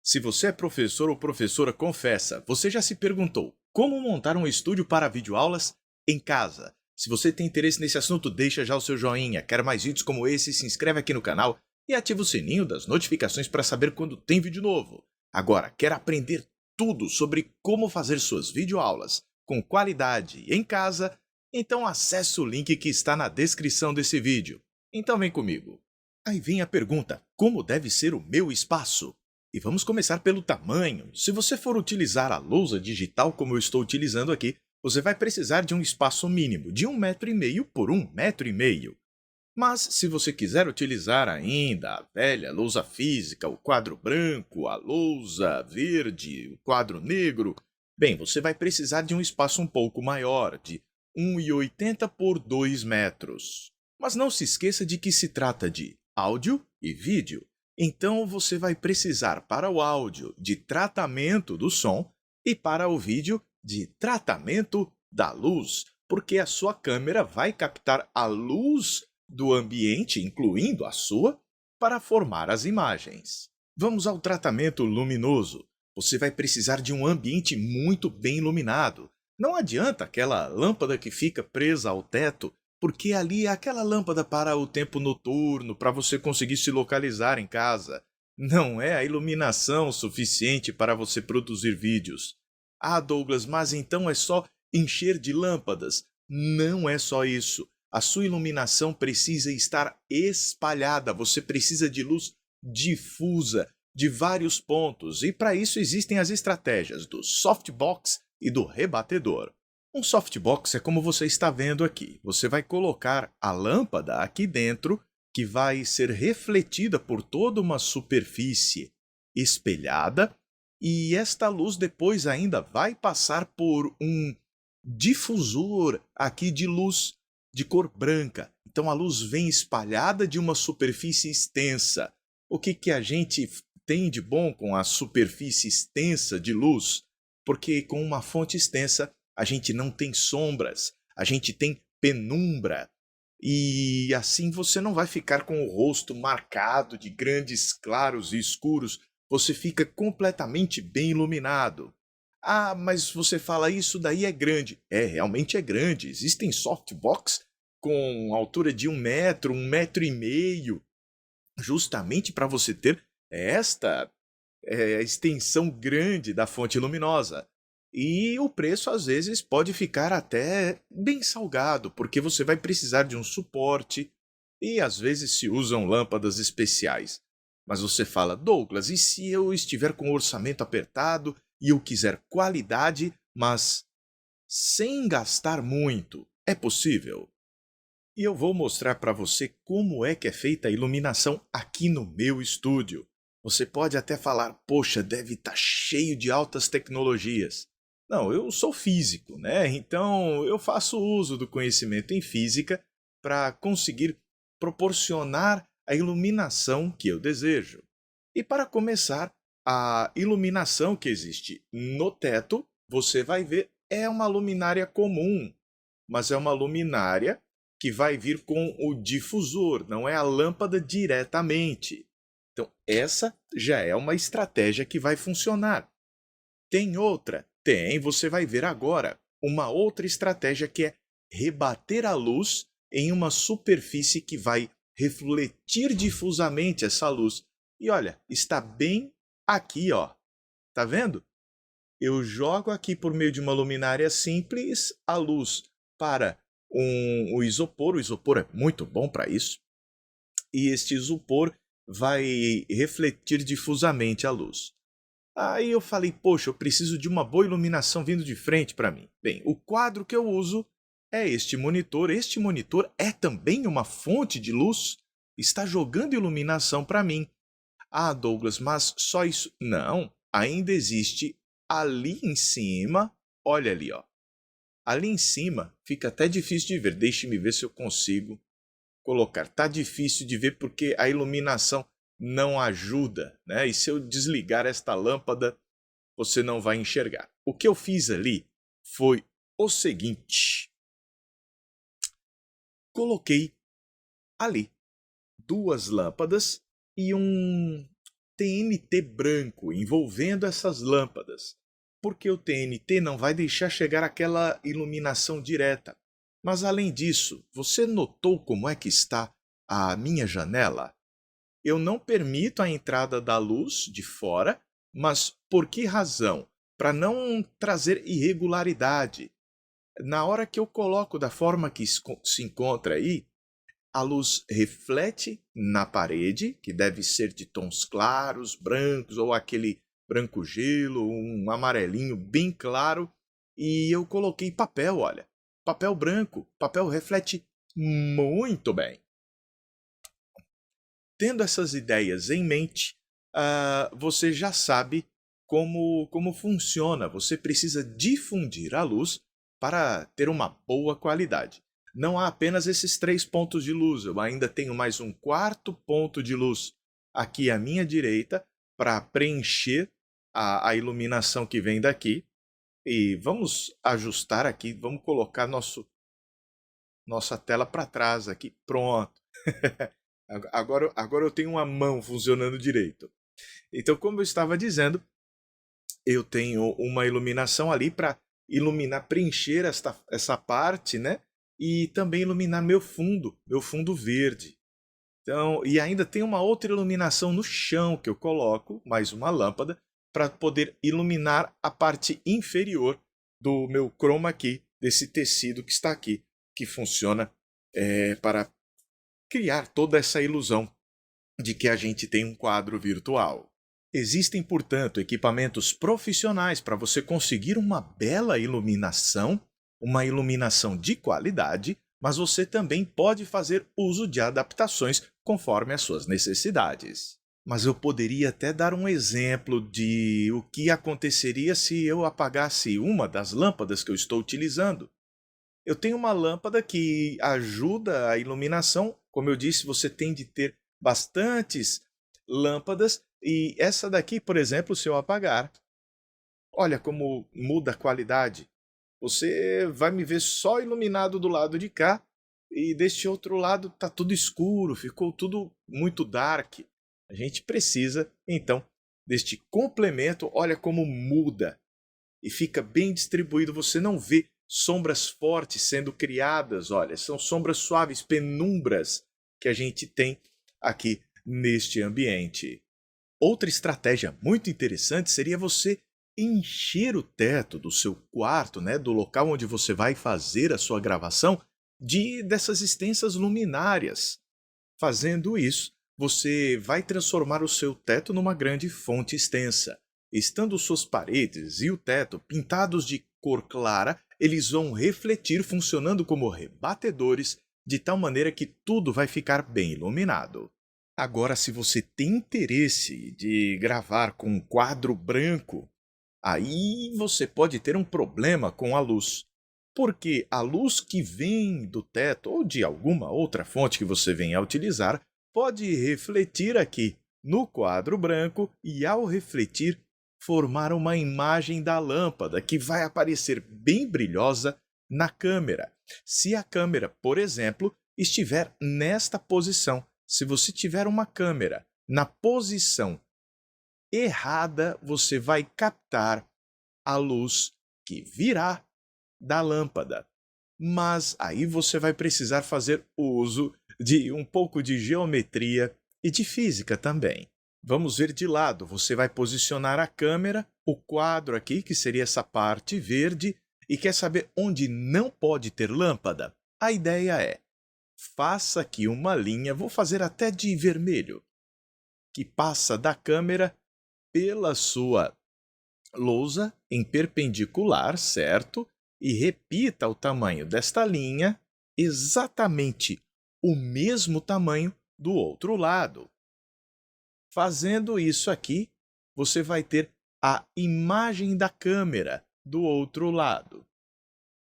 Se você é professor ou professora, confessa, você já se perguntou como montar um estúdio para videoaulas em casa? Se você tem interesse nesse assunto, deixa já o seu joinha. Quer mais vídeos como esse? Se inscreve aqui no canal e ativa o sininho das notificações para saber quando tem vídeo novo. Agora, quer aprender tudo sobre como fazer suas videoaulas com qualidade em casa? Então acesse o link que está na descrição desse vídeo. Então vem comigo. Aí vem a pergunta: como deve ser o meu espaço? E vamos começar pelo tamanho. Se você for utilizar a lousa digital como eu estou utilizando aqui, você vai precisar de um espaço mínimo de 1,5 m por 1,5 m. Mas se você quiser utilizar ainda a velha lousa física, o quadro branco, a lousa verde, o quadro negro, bem, você vai precisar de um espaço um pouco maior, de 1,80 por 2 metros. Mas não se esqueça de que se trata de áudio e vídeo. Então você vai precisar para o áudio de tratamento do som e para o vídeo de tratamento da luz, porque a sua câmera vai captar a luz do ambiente, incluindo a sua, para formar as imagens. Vamos ao tratamento luminoso. Você vai precisar de um ambiente muito bem iluminado. Não adianta aquela lâmpada que fica presa ao teto, porque ali é aquela lâmpada para o tempo noturno, para você conseguir se localizar em casa. Não é a iluminação suficiente para você produzir vídeos. Ah, Douglas, mas então é só encher de lâmpadas? Não é só isso. A sua iluminação precisa estar espalhada, você precisa de luz difusa, de vários pontos, e para isso existem as estratégias do softbox e do rebatedor. Um softbox é como você está vendo aqui. Você vai colocar a lâmpada aqui dentro, que vai ser refletida por toda uma superfície espelhada, e esta luz depois ainda vai passar por um difusor aqui de luz de cor branca. Então a luz vem espalhada de uma superfície extensa. O que a gente tem de bom com a superfície extensa de luz? Porque com uma fonte extensa a gente não tem sombras, a gente tem penumbra. E assim você não vai ficar com o rosto marcado de grandes claros e escuros, você fica completamente bem iluminado. Ah, mas você fala isso daí é grande. É, realmente é grande. Existem softbox com altura de 1 m, 1,5 m, justamente para você ter esta extensão grande da fonte luminosa. E o preço às vezes pode ficar até bem salgado, porque você vai precisar de um suporte e às vezes se usam lâmpadas especiais. Mas você fala: Douglas, e se eu estiver com o orçamento apertado e eu quiser qualidade, mas sem gastar muito? É possível? E eu vou mostrar para você como é que é feita a iluminação aqui no meu estúdio. Você pode até falar: poxa, deve estar cheio de altas tecnologias. Não, eu sou físico, né? Então eu faço uso do conhecimento em física para conseguir proporcionar a iluminação que eu desejo. E para começar, a iluminação que existe no teto, você vai ver, é uma luminária comum, mas é uma luminária que vai vir com o difusor, não é a lâmpada diretamente. Então, essa já é uma estratégia que vai funcionar. Tem outra? Tem, você vai ver agora. Uma outra estratégia que é rebater a luz em uma superfície que vai refletir difusamente essa luz. E olha, está bem aqui, ó. Tá vendo? Eu jogo aqui por meio de uma luminária simples a luz para o isopor é muito bom para isso, e este isopor vai refletir difusamente a luz. Aí eu falei: poxa, eu preciso de uma boa iluminação vindo de frente para mim. Bem, o quadro que eu uso é este monitor. Este monitor é também uma fonte de luz, está jogando iluminação para mim. Ah, Douglas, mas só isso? Não, ainda existe ali em cima, olha ali, ó. Ali em cima fica até difícil de ver. Deixe-me ver se eu consigo colocar. Tá difícil de ver porque a iluminação não ajuda, né? E se eu desligar esta lâmpada, você não vai enxergar. O que eu fiz ali foi o seguinte: coloquei ali duas lâmpadas e TNT branco envolvendo essas lâmpadas, porque o TNT não vai deixar chegar aquela iluminação direta. Mas além disso, você notou como é que está a minha janela? Eu não permito a entrada da luz de fora, mas por que razão? Para não trazer irregularidade. Na hora que eu coloco da forma que se encontra aí, a luz reflete na parede, que deve ser de tons claros, brancos, ou aquele branco gelo, um amarelinho bem claro. E eu coloquei papel, olha. Papel branco. Papel reflete muito bem. Tendo essas ideias em mente, você já sabe como funciona. Você precisa difundir a luz para ter uma boa qualidade. Não há apenas esses 3 pontos de luz, eu ainda tenho mais um 4º ponto de luz aqui à minha direita para preencher a iluminação que vem daqui. E vamos ajustar aqui, vamos colocar nossa tela para trás aqui. Pronto. Agora eu tenho uma mão funcionando direito. Então, como eu estava dizendo, eu tenho uma iluminação ali para iluminar, preencher essa parte, né? E também iluminar meu fundo verde. Então, e ainda tem uma outra iluminação no chão que eu coloco, mais uma lâmpada, para poder iluminar a parte inferior do meu chroma key, desse tecido que está aqui, que funciona para criar toda essa ilusão de que a gente tem um quadro virtual. Existem, portanto, equipamentos profissionais para você conseguir uma bela iluminação, uma iluminação de qualidade, mas você também pode fazer uso de adaptações conforme as suas necessidades. Mas eu poderia até dar um exemplo de o que aconteceria se eu apagasse uma das lâmpadas que eu estou utilizando. Eu tenho uma lâmpada que ajuda a iluminação. Como eu disse, você tem de ter bastantes lâmpadas. E essa daqui, por exemplo, se eu apagar, olha como muda a qualidade. Você vai me ver só iluminado do lado de cá e deste outro lado está tudo escuro, ficou tudo muito dark. A gente precisa, então, deste complemento. Olha como muda e fica bem distribuído. Você não vê sombras fortes sendo criadas, olha, são sombras suaves, penumbras que a gente tem aqui neste ambiente. Outra estratégia muito interessante seria você encher o teto do seu quarto, né, do local onde você vai fazer a sua gravação, dessas extensas luminárias. Fazendo isso, você vai transformar o seu teto numa grande fonte extensa. Estando suas paredes e o teto pintados de cor clara, eles vão refletir funcionando como rebatedores, de tal maneira que tudo vai ficar bem iluminado. Agora, se você tem interesse de gravar com um quadro branco, aí você pode ter um problema com a luz. Porque a luz que vem do teto ou de alguma outra fonte que você venha a utilizar pode refletir aqui no quadro branco e, ao refletir, formar uma imagem da lâmpada que vai aparecer bem brilhosa na câmera. Se a câmera, por exemplo, estiver nesta posição, se você tiver uma câmera na posição errada, você vai captar a luz que virá da lâmpada. Mas aí você vai precisar fazer uso de um pouco de geometria e de física também. Vamos ver de lado. Você vai posicionar a câmera, o quadro aqui, que seria essa parte verde, e quer saber onde não pode ter lâmpada? A ideia é: faça aqui uma linha, vou fazer até de vermelho, que passa da câmera pela sua lousa em perpendicular, certo? E repita o tamanho desta linha, exatamente o mesmo tamanho do outro lado. Fazendo isso aqui, você vai ter a imagem da câmera do outro lado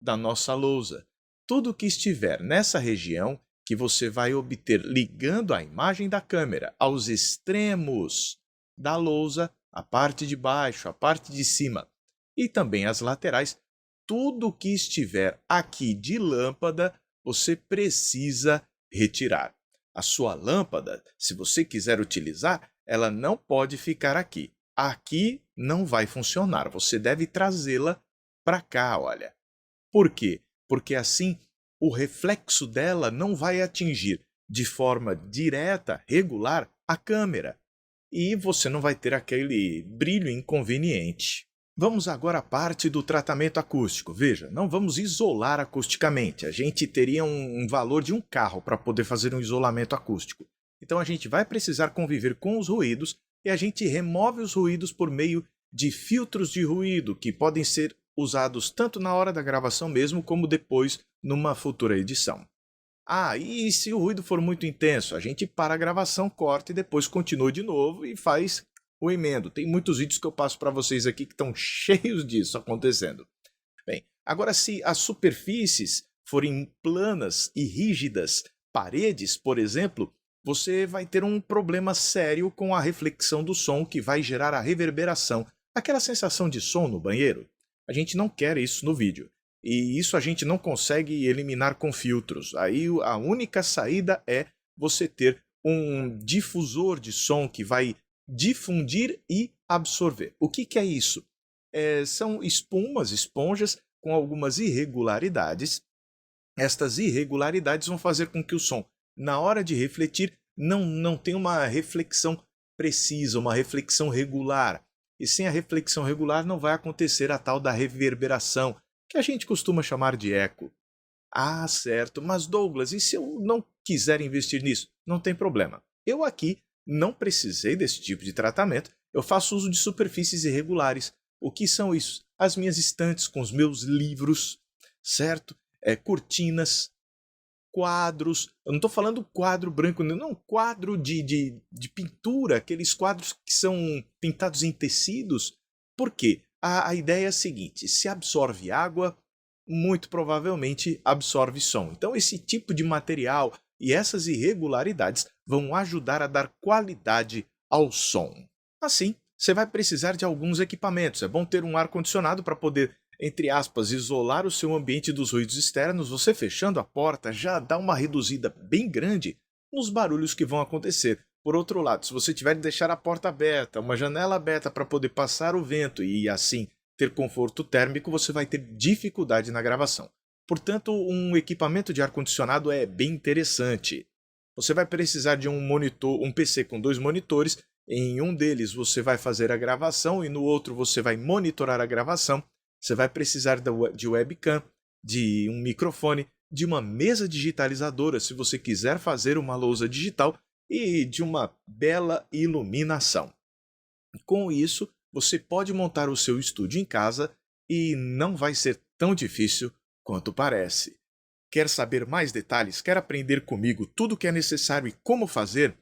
da nossa lousa. Tudo que estiver nessa região que você vai obter ligando a imagem da câmera aos extremos da lousa, a parte de baixo, a parte de cima e também as laterais, tudo que estiver aqui de lâmpada, você precisa retirar. A sua lâmpada, se você quiser utilizar, ela não pode ficar aqui. Aqui não vai funcionar, você deve trazê-la para cá, olha. Por quê? Porque assim o reflexo dela não vai atingir de forma direta, regular, a câmera. E você não vai ter aquele brilho inconveniente. Vamos agora à parte do tratamento acústico. Veja, não vamos isolar acusticamente. A gente teria um valor de um carro para poder fazer um isolamento acústico. Então a gente vai precisar conviver com os ruídos e a gente remove os ruídos por meio de filtros de ruído, que podem ser usados tanto na hora da gravação mesmo, como depois numa futura edição. E se o ruído for muito intenso? A gente para a gravação, corta e depois continua de novo e faz o emendo. Tem muitos vídeos que eu passo para vocês aqui que estão cheios disso acontecendo. Bem, agora se as superfícies forem planas e rígidas, paredes, por exemplo, você vai ter um problema sério com a reflexão do som que vai gerar a reverberação, aquela sensação de som no banheiro. A gente não quer isso no vídeo. E isso a gente não consegue eliminar com filtros. Aí a única saída é você ter um difusor de som que vai difundir e absorver. O que é isso? São esponjas com algumas irregularidades. Estas irregularidades vão fazer com que o som, na hora de refletir, não tenha uma reflexão precisa, uma reflexão regular. E sem a reflexão regular não vai acontecer a tal da reverberação, que a gente costuma chamar de eco. Certo, mas Douglas, e se eu não quiser investir nisso? Não tem problema. Eu aqui não precisei desse tipo de tratamento, eu faço uso de superfícies irregulares. O que são isso? As minhas estantes com os meus livros, certo? Cortinas, quadros. Eu não estou falando quadro branco, não, quadro de pintura, aqueles quadros que são pintados em tecidos. Por quê? A ideia é a seguinte: se absorve água, muito provavelmente absorve som. Então esse tipo de material e essas irregularidades vão ajudar a dar qualidade ao som. Assim, você vai precisar de alguns equipamentos. É bom ter um ar-condicionado para poder, entre aspas, isolar o seu ambiente dos ruídos externos. Você fechando a porta já dá uma reduzida bem grande nos barulhos que vão acontecer. Por outro lado, se você tiver de deixar a porta aberta, uma janela aberta para poder passar o vento e assim ter conforto térmico, você vai ter dificuldade na gravação. Portanto, um equipamento de ar-condicionado é bem interessante. Você vai precisar de um PC com 2 monitores. Em um deles você vai fazer a gravação e no outro você vai monitorar a gravação. Você vai precisar de webcam, de um microfone, de uma mesa digitalizadora se você quiser fazer uma lousa digital e de uma bela iluminação. Com isso, você pode montar o seu estúdio em casa e não vai ser tão difícil quanto parece. Quer saber mais detalhes? Quer aprender comigo tudo o que é necessário e como fazer?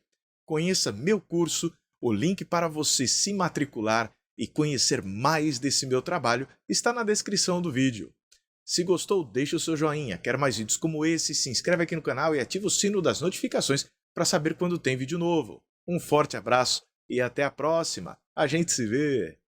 Conheça meu curso, o link para você se matricular e conhecer mais desse meu trabalho está na descrição do vídeo. Se gostou, deixe o seu joinha. Quer mais vídeos como esse? Se inscreve aqui no canal e ativa o sino das notificações para saber quando tem vídeo novo. Um forte abraço e até a próxima. A gente se vê!